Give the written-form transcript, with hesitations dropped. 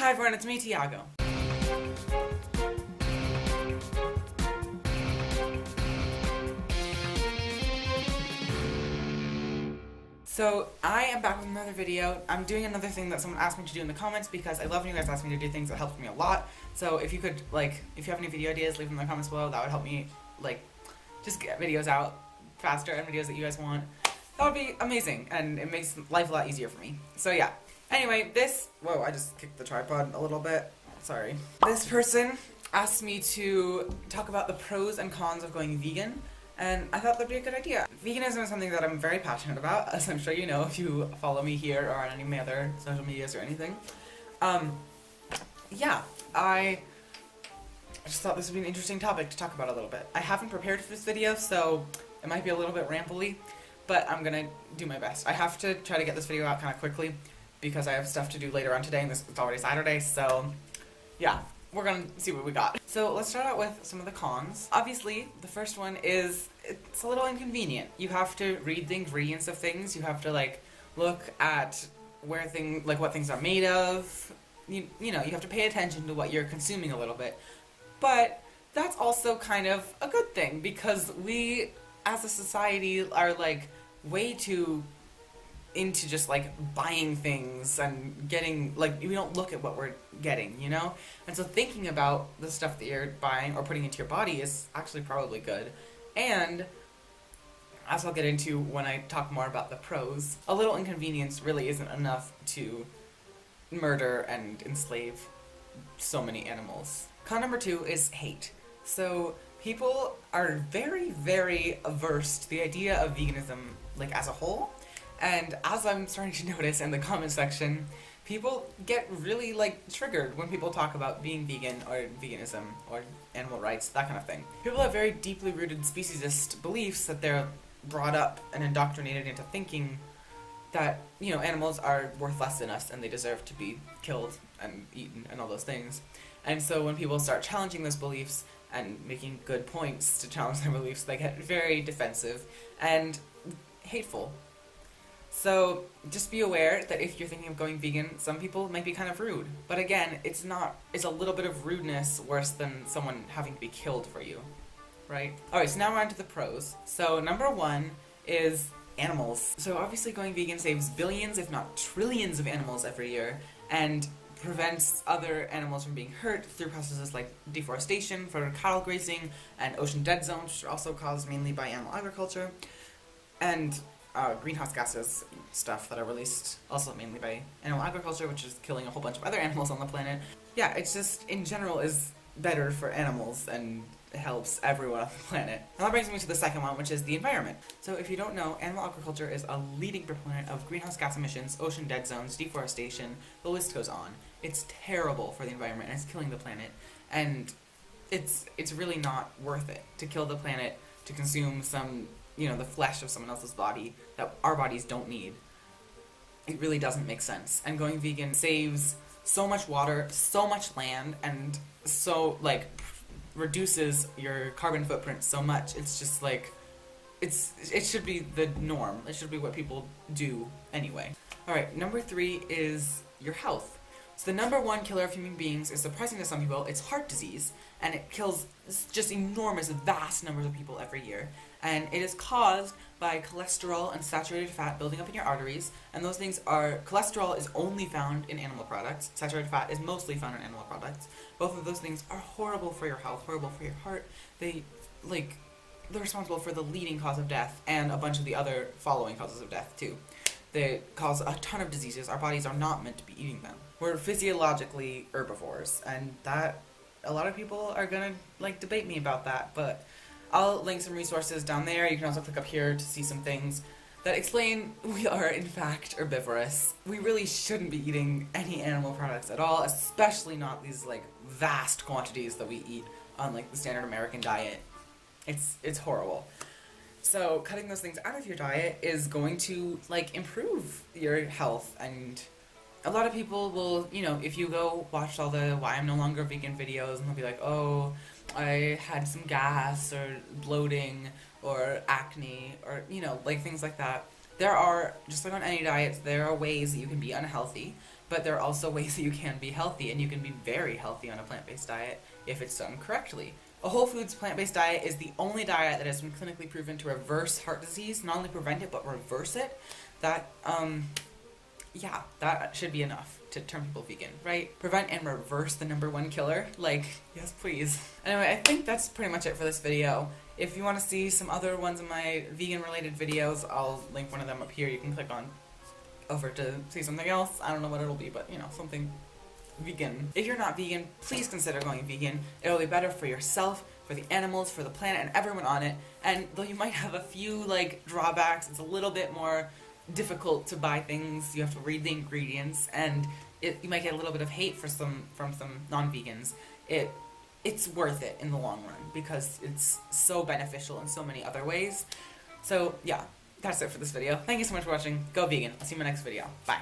Hi everyone, it's me, Tiago. So, I am back with another video. I'm doing another thing that someone asked me to do in the comments because I love when you guys ask me to do things that helps me a lot. So if you could, if you have any video ideas, leave them in the comments below. That would help me, just get videos out faster and videos that you guys want. That would be amazing, and it makes life a lot easier for me. So yeah. Anyway, whoa, I just kicked the tripod a little bit. Sorry. This person asked me to talk about the pros and cons of going vegan, and I thought that'd be a good idea. Veganism is something that I'm very passionate about, as I'm sure you know if you follow me here or on any of my other social medias or anything. Yeah, I just thought this would be an interesting topic to talk about a little bit. I haven't prepared for this video, so it might be a little bit rambly, but I'm gonna do my best. I have to try to get this video out kind of quickly because I have stuff to do later on today, and it's already Saturday, so yeah, we're gonna see what we got. So let's start out with some of the cons. Obviously, the first one is it's a little inconvenient. You have to read the ingredients of things. You have to look at what things are made of. You know, you have to pay attention to what you're consuming a little bit. But that's also kind of a good thing because we, as a society, are way too into just buying things and getting we don't look at what we're getting, you know? And so thinking about the stuff that you're buying or putting into your body is actually probably good. And as I'll get into when I talk more about the pros, a little inconvenience really isn't enough to murder and enslave so many animals. Con number 2 is hate. So people are very, very averse to the idea of veganism as a whole. And as I'm starting to notice in the comment section, people get really triggered when people talk about being vegan or veganism or animal rights, that kind of thing. People have very deeply rooted speciesist beliefs that they're brought up and indoctrinated into thinking that, animals are worth less than us and they deserve to be killed and eaten and all those things. And so when people start challenging those beliefs and making good points to challenge their beliefs, they get very defensive and hateful. So just be aware that if you're thinking of going vegan, some people might be kind of rude. But again, it's a little bit of rudeness worse than someone having to be killed for you, right? Alright, so now we're on to the pros. So number 1 is animals. So obviously going vegan saves billions, if not trillions of animals every year, and prevents other animals from being hurt through processes like deforestation for cattle grazing and ocean dead zones, which are also caused mainly by animal agriculture, and greenhouse gases stuff that are released also mainly by animal agriculture, which is killing a whole bunch of other animals on the planet. Yeah, it's just, in general, is better for animals and helps everyone on the planet. And that brings me to the second one, which is the environment. So if you don't know, animal agriculture is a leading proponent of greenhouse gas emissions, ocean dead zones, deforestation, the list goes on. It's terrible for the environment and it's killing the planet. And it's really not worth it to kill the planet to consume the flesh of someone else's body that our bodies don't need. It really doesn't make sense. And going vegan saves so much water, so much land, and so, reduces your carbon footprint so much. It's just, it should be the norm. It should be what people do anyway. Alright, number 3 is your health. So the number 1 killer of human beings is surprising to some people. It's heart disease, and it kills just enormous, vast numbers of people every year. And it is caused by cholesterol and saturated fat building up in your arteries, and those things are, cholesterol is only found in animal products, saturated fat is mostly found in animal products. Both of those things are horrible for your health, horrible for your heart. They're responsible for the leading cause of death, and a bunch of the other following causes of death too. They cause a ton of diseases. Our bodies are not meant to be eating them. We're physiologically herbivores, and that, a lot of people are gonna debate me about that, but I'll link some resources down there. You can also click up here to see some things that explain we are in fact herbivorous. We really shouldn't be eating any animal products at all, especially not these vast quantities that we eat on the standard American diet. It's horrible. So cutting those things out of your diet is going to improve your health. And a lot of people will, if you go watch all the why I'm no longer vegan videos, and they'll be like, oh, I had some gas or bloating or acne or, things like that. There are, just like on any diet, there are ways that you can be unhealthy, but there are also ways that you can be healthy, and you can be very healthy on a plant-based diet if it's done correctly. A whole foods plant-based diet is the only diet that has been clinically proven to reverse heart disease, not only prevent it, but reverse it. That, yeah, that should be enough to turn people vegan, right? Prevent and reverse the #1 killer. Like, yes please. Anyway, I think that's pretty much it for this video. If you want to see some other ones of my vegan-related videos, I'll link one of them up here. You can click on over to see something else. I don't know what it'll be, but, you know, something vegan. If you're not vegan, please consider going vegan. It'll be better for yourself, for the animals, for the planet, and everyone on it. And though you might have a few, like, drawbacks, it's a little bit more difficult to buy things. You have to read the ingredients, and you might get a little bit of hate from some non-vegans. It's worth it in the long run because it's so beneficial in so many other ways. So yeah, that's it for this video. Thank you so much for watching. Go vegan. I'll see you in my next video. Bye.